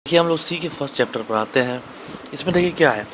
देखिए हम लोग सी के फर्स्ट चैप्टर पर आते हैं। इसमें देखिए क्या है,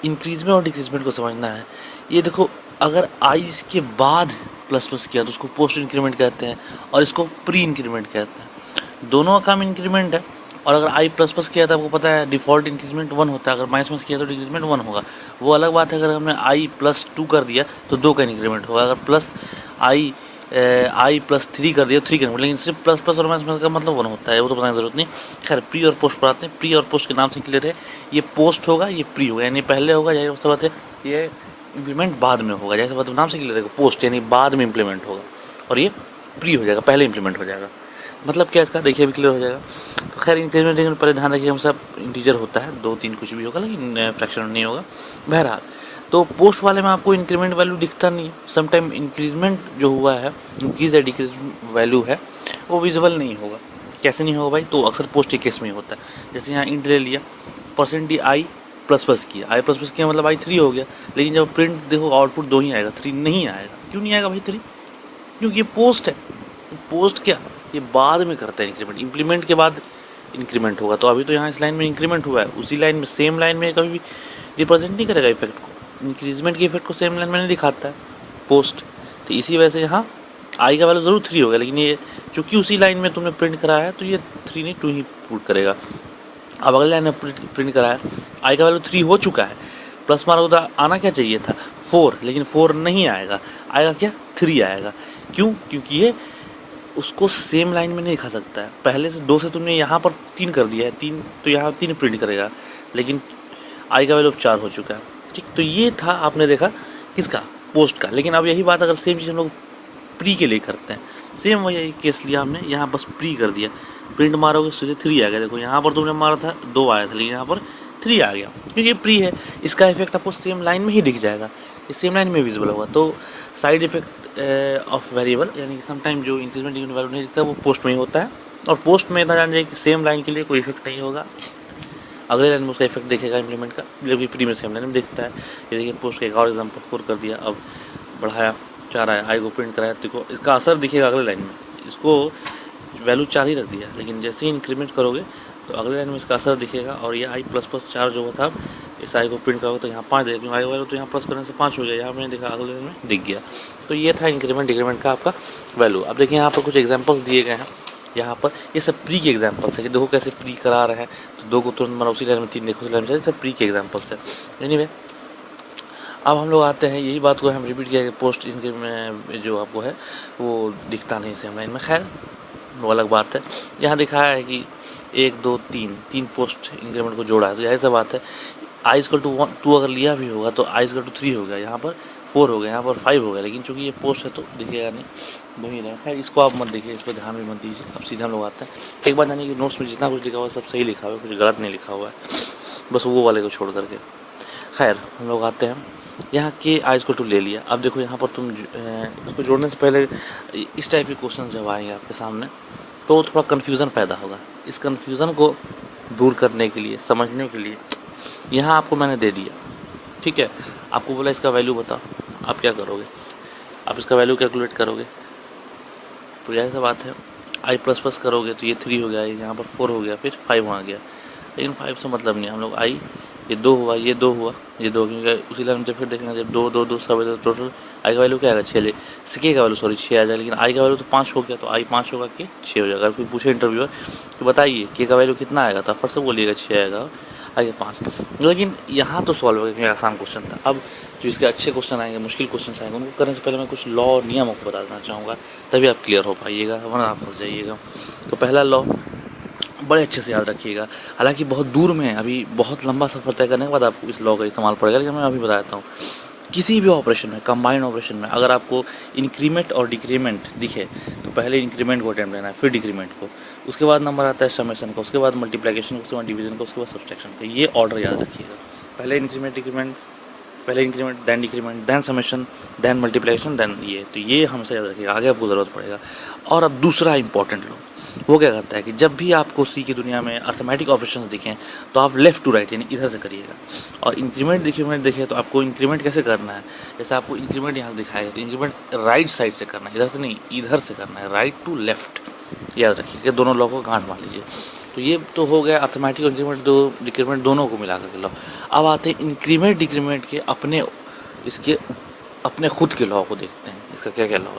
इंक्रीजमेंट और डिक्रीजमेंट को समझना है। ये देखो, अगर आई के बाद प्लस प्लस किया तो उसको पोस्ट इंक्रीमेंट कहते हैं और इसको प्री इंक्रीमेंट कहते हैं। दोनों का काम इंक्रीमेंट है। और अगर आई प्लस प्लस किया तो आपको पता है डिफ़ॉल्ट इंक्रीजमेंट 1 होता है, अगर माइनस माइनस किया तो डिक्रीजमेंट 1 होगा। वो अलग बात है, अगर हमने आई प्लस 2 कर दिया तो 2 का इंक्रीमेंट होगा। अगर प्लस आई प्लस 3 कर दिया 3 का, लेकिन सिर्फ प्लस प्लस और माइनस माइनस का मतलब 1 होता है, वो तो बताने की जरूरत नहीं। खैर, प्री और पोस्ट पर आते हैं। प्री और पोस्ट के नाम से क्लियर है, ये पोस्ट होगा ये प्री होगा, यानी पहले होगा, जाहिर सी बात है ये इम्प्लीमेंट बाद में होगा। जैसे बात नाम से क्लियर है, पोस्ट यानी बाद में इम्प्लीमेंट होगा और ये प्री हो जाएगा, पहले इम्प्लीमेंट हो जाएगा। मतलब क्या इसका देखिए अभी क्लियर हो जाएगा। तो खैर इंक्रीमेंट पहले ध्यान रखिए, हम सब इंटीजर होता है, 2 3 कुछ भी होगा, लेकिन फ्रैक्शन नहीं होगा। बहरहाल, तो पोस्ट वाले में आपको इंक्रीमेंट वैल्यू दिखता नहीं है। समटाइम इंक्रीजमेंट जो हुआ है, इंक्रीज या डिक्रीज वैल्यू है, वो विजिबल नहीं होगा। कैसे नहीं होगा भाई? तो अक्सर पोस्ट के केस में ही होता है। जैसे यहाँ इंट ले लिया, परसेंट आई प्लस प्लस किया, आई प्लस प्लस किया मतलब आई 3 हो गया, लेकिन जब प्रिंट देखो आउटपुट 2 ही आएगा, 3 नहीं आएगा। क्यों नहीं आएगा भाई 3? क्योंकि ये पोस्ट है। पोस्ट क्या, ये बाद में करता है इंक्रीमेंट, इम्प्लीमेंट के बाद इंक्रीमेंट होगा। तो अभी तो यहाँ इस लाइन में इंक्रीमेंट हुआ है, उसी लाइन में सेम लाइन में कभी भी रिप्रेजेंट नहीं करेगा इफेक्ट को। इंक्रीजमेंट के इफेक्ट को सेम लाइन में नहीं दिखाता है पोस्ट। तो इसी वजह से यहाँ आई का वैल्यू ज़रूर 3 होगा, लेकिन ये चूँकि उसी लाइन में तुमने प्रिंट कराया है तो ये 3 नहीं 2 ही पुट करेगा। अब अगले लाइन में प्रिंट कराया, आई का वैल्यू 3 हो चुका है, प्लस मार्क तो आना क्या चाहिए था 4, लेकिन 4 नहीं आएगा, आएगा क्या 3 आएगा। क्यों? क्योंकि ये उसको सेम लाइन में नहीं दिखा सकता है। पहले से 2 से तुमने यहाँ पर 3 कर दिया है, 3 तो यहाँ 3 प्रिंट करेगा, लेकिन आई का वैल्यू 4 हो चुका है। ठीक, तो ये था आपने देखा किसका, पोस्ट का। लेकिन अब यही बात अगर सेम चीज़ हम लोग प्री के लिए करते हैं, सेम वही केस लिया हमने, यहाँ बस प्री कर दिया, प्रिंट मारोगे सीधे 3 आ गया। देखो यहाँ पर तुमने मारा था 2 आया था, लेकिन यहाँ पर 3 आ गया, क्योंकि ये प्री है। इसका इफेक्ट आपको सेम लाइन में ही दिख जाएगा, इस सेम लाइन में विजिबल होगा। तो साइड इफेक्ट ऑफ वेरिएबल, यानी कि समटाइम जो इंक्रीजमेंट वैल्यू नहीं दिखता वो पोस्ट में ही होता है। और पोस्ट में इतना जान जाए कि सेम लाइन के लिए कोई इफेक्ट नहीं होगा, अगले लाइन में उसका इफेक्ट देखेगा इम्प्लीमेंट का, जबकि प्री में सेम लाइन में दिखता है। ये देखिए पोस्ट का एक और एग्जाम्पल 4 कर दिया, अब बढ़ाया 4 आया, आई को प्रिंट कराया, देखो इसका असर दिखेगा अगले लाइन में। इसको वैल्यू 4 ही रख दिया, लेकिन जैसे ही इंक्रीमेंट करोगे तो अगले लाइन में इसका असर दिखेगा। और ये आई प्लस प्लस 4 जो था, इस आई को प्रिंट करोगे तो यहाँ 5 देगा, क्योंकि आई वैल्यू तो यहाँ प्लस करने से 5 हो गया, यहाँ मैंने देखा अगले लाइन में दिख गया। तो ये था इंक्रीमेंट डिक्रीमेंट का आपका वैल्यू। अब देखिए यहाँ पर कुछ एग्जाम्पल्स दिए गए हैं, यहाँ पर ये सब प्री के एग्जाम्पल्स है कि देखो कैसे प्री करा रहे हैं। तो 2 को तुरंत मारो उसी लाइन में, 3 देखो उसी लाइन में, सब प्री के एग्जाम्पल्स है। एनीवे, अब हम लोग आते हैं, यही बात को हम रिपीट किया कि पोस्ट इंक्रीमेंट जो आपको है वो दिखता नहीं सेम लाइन में। खैर वो अलग बात है। यहाँ दिखाया है कि 1 2 3 पोस्ट इंक्रीमेंट को जोड़ा है, तो यही सब बात है। आई इक्वल टू 2 अगर लिया भी होगा तो आई इक्वल टू 3 हो गया, यहाँ पर 4 हो गया, यहाँ पर 5 हो गया, लेकिन चूंकि ये पोस्ट है तो दिखेगा नहीं, वही रहेगा। खैर इसको आप मत देखिए, इस पर ध्यान भी मत दीजिए। अब सीधे हम लोग आते हैं, एक बात जानिए कि नोट्स में जितना कुछ लिखा हुआ है सब सही लिखा हुआ है, कुछ गलत नहीं लिखा हुआ है, बस वो वाले को छोड़ करके। खैर हम लोग आते हैं, यहाँ के आई इक्वल टू ले लिया। अब देखो यहाँ पर तुम इसको जोड़ने से पहले इस टाइप के क्वेश्चन जब आएंगे आपके सामने तो थोड़ा कन्फ्यूज़न पैदा होगा। इस कन्फ्यूज़न को दूर करने के लिए, समझने के लिए, यहाँ आपको मैंने दे दिया, ठीक है, आपको बोला इसका वैल्यू बताओ, आप क्या करोगे? आप इसका वैल्यू कैलकुलेट करोगे। तो यही सा बात है, आई प्लस प्लस करोगे तो ये 3 हो गया, यहाँ पर 4 हो गया, फिर 5 आ गया, लेकिन 5 से मतलब नहीं। हम लोग आई ये 2 हुआ, ये 2 हुआ, ये 2, क्योंकि उसी लाइन में फिर देखना जब 2 2 2 सब है तो टोटल आई का वैल्यू क्या आएगा 6, सिके का वैल्यू 6 आ जाएगा, लेकिन आई का वैल्यू तो 5 हो गया, तो आई 5 होगा कि 6 हो जाएगा। अगर कोई पूछे इंटरव्यूअर तो बताइए के का वैल्यू कितना आएगा, तो फट से बोलिएगा 6 आएगा, आगे 5। लेकिन यहाँ तो सॉल्व हो गया क्योंकि आसान क्वेश्चन था। अब जो इसके अच्छे क्वेश्चन आएंगे, मुश्किल क्वेश्चन आएंगे, उनको करने से पहले मैं कुछ लॉ नियमों को बता देना चाहूँगा, तभी आप क्लियर हो पाइएगा, वरना आप फंस जाइएगा। तो पहला लॉ बड़े अच्छे से याद रखिएगा, हालांकि बहुत दूर में, अभी बहुत लंबा सफ़र तय करने के बाद आपको इस लॉ का इस्तेमाल पड़ेगा, लेकिन मैं अभी बताता हूँ। किसी भी ऑपरेशन में, कंबाइंड ऑपरेशन में, अगर आपको इंक्रीमेंट और डिक्रीमेंट दिखे तो पहले इंक्रीमेंट को अटेम्प्ट लेना है, फिर डिक्रीमेंट को, उसके बाद नंबर आता है समेशन का, उसके बाद मल्टीप्लिकेशन का, उसके बाद डिवीजन का, उसके बाद सब्सट्रैक्शन का। ये ऑर्डर याद रखिएगा, पहले इंक्रीमेंट डिक्रीमेंट, पहले increment then decrement then summation then multiplication then ये। तो ये हमेशा याद रखिएगा, आगे आपको ज़रूरत पड़ेगा। और अब दूसरा इंपॉर्टेंट लॉ, वो क्या करता है कि जब भी आपको सी की दुनिया में अर्थमेटिक ऑपरेशंस दिखें तो आप लेफ़्ट टू राइट यानी इधर से करिएगा। और इंक्रीमेंट डिक्रीमेंट देखें तो आपको इंक्रीमेंट कैसे करना है, जैसे आपको इंक्रीमेंट यहाँ से दिखाएगा तो इंक्रीमेंट राइट साइड से करना है, इधर से नहीं, इधर से करना है, राइट टू लेफ्ट। याद रखिए कि दोनों लॉ को गांठ मार लीजिए। तो ये तो हो गया अर्थमेटिक और इंक्रीमेंट, दो डिक्रीमेंट दोनों को मिला करके लॉ। अब आते हैं इंक्रीमेंट डिक्रीमेंट के इसके अपने खुद के लॉ को देखते हैं, इसका क्या क्या लॉ।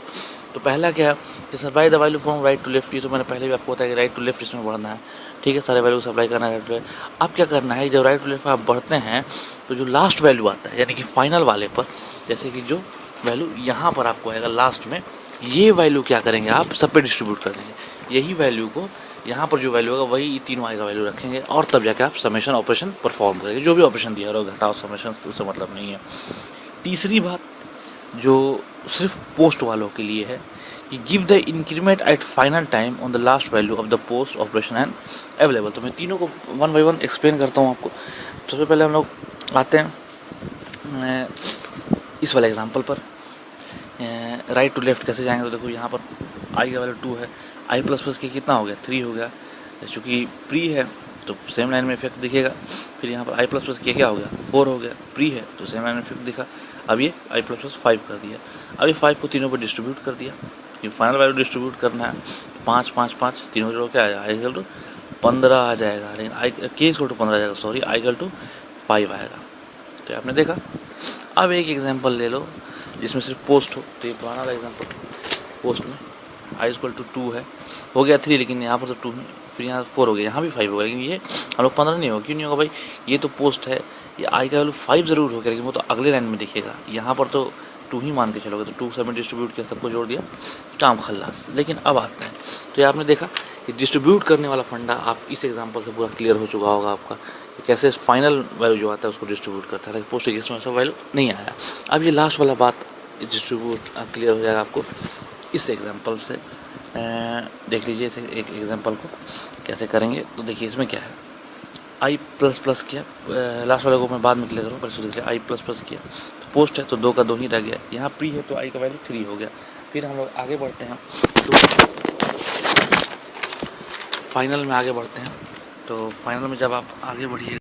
तो पहला क्या है कि supply the value from right to left, ये तो मैंने पहले भी आपको बताया कि राइट टू लेफ्ट इसमें बढ़ना है, ठीक है, सारे वैल्यू को सप्लाई करना है राइट टू लेफ्ट। अब क्या करना है, जब राइट टू लेफ्ट आप बढ़ते हैं तो जो लास्ट वैल्यू आता है यानी कि फाइनल वाले पर, जैसे कि जो वैल्यू यहाँ पर आपको आएगा लास्ट में, ये वैल्यू क्या करेंगे आप सब पे डिस्ट्रीब्यूट कर देंगे। यही वैल्यू को यहाँ पर जो वैल्यू होगा वही तीनों आएगा वैल्यू रखेंगे, और तब जाके आप समेशन ऑपरेशन परफॉर्म करेंगे। जो भी ऑपरेशन दिया रहो घटाओ समेशन, उससे मतलब नहीं है। तीसरी बात जो सिर्फ पोस्ट वालों के लिए है कि give the increment at final time on the last value of the post operation and available. तो मैं तीनों को वन बाई वन एक्सप्लेन करता हूँ आपको। सबसे पहले हम लोग आते हैं इस वाले एग्जांपल पर। राइट टू लेफ्ट कैसे जाएंगे, तो देखो यहाँ पर आई का वैल्यू 2 है, आई प्लस प्लस के कितना हो गया 3 हो गया, चूँकि प्री है तो सेम लाइन में इफेक्ट दिखेगा। फिर यहाँ पर आई प्लस प्लस के क्या हो गया 4 हो गया, प्री है तो सेम लाइन में इफेक्ट दिखा। अब ये आई प्लस प्लस 5 कर दिया, अब ये 5 को तीनों पर डिस्ट्रीब्यूट कर दिया, ये फाइनल वैल्यू डिस्ट्रीब्यूट करना है। 5 5 5 तीनों जोड़ क्या आ जाएगा, आई इक्वल टू 15 आ जाएगा, लेकिन आई के इक्वल टू 15 आ जाएगा, सॉरी आई इक्वल टू 5 आएगा। तो आपने देखा। अब एक एग्जांपल ले लो जिसमें सिर्फ पोस्ट हो, तो ये पुराना वाला एग्जांपल, पोस्ट में आई इक्वल टू 2 है, हो गया 3, लेकिन यहाँ पर तो 2 है, फिर यहाँ 4 हो गया, यहाँ भी 5 होगा, लेकिन ये हम लोग 15 नहीं होगा। क्यों नहीं होगा भाई, ये तो पोस्ट है, ये आई का वैल्यू 5 ज़रूर हो गया, लेकिन वो तो अगले लाइन में दिखेगा, यहाँ पर तो 2 ही मान के चलोगे, तो 2 7 डिस्ट्रीब्यूट किया, सबको जोड़ दिया, काम खल्लास। लेकिन अब आता है, तो ये आपने देखा कि डिस्ट्रीब्यूट करने वाला फंडा आप इस एग्जांपल से पूरा क्लियर हो चुका होगा आपका, कैसे फाइनल वैल्यू जो आता है उसको डिस्ट्रीब्यूट करता है, लेकिन पोस्ट केस में ऐसा वैल्यू नहीं आया। अब ये लास्ट वाला बात डिस्ट्रीब्यूट क्लियर हो जाएगा आपको इस एग्जांपल से। देख लीजिए इस एक एग्जांपल को कैसे करेंगे। तो देखिए इसमें क्या है, आई प्लस प्लस किया, लास्ट वाले को मैं बाद में क्लियर करूँ, पहले देख लिया, आई प्लस प्लस किया, तो पोस्ट है तो 2 का 2 ही रह गया, यहाँ प्री है तो आई का वैल्यू 3 हो गया। फिर हम लोग आगे बढ़ते हैं, तो फाइनल में आगे बढ़ते हैं। तो फाइनल में जब आप आगे बढ़िए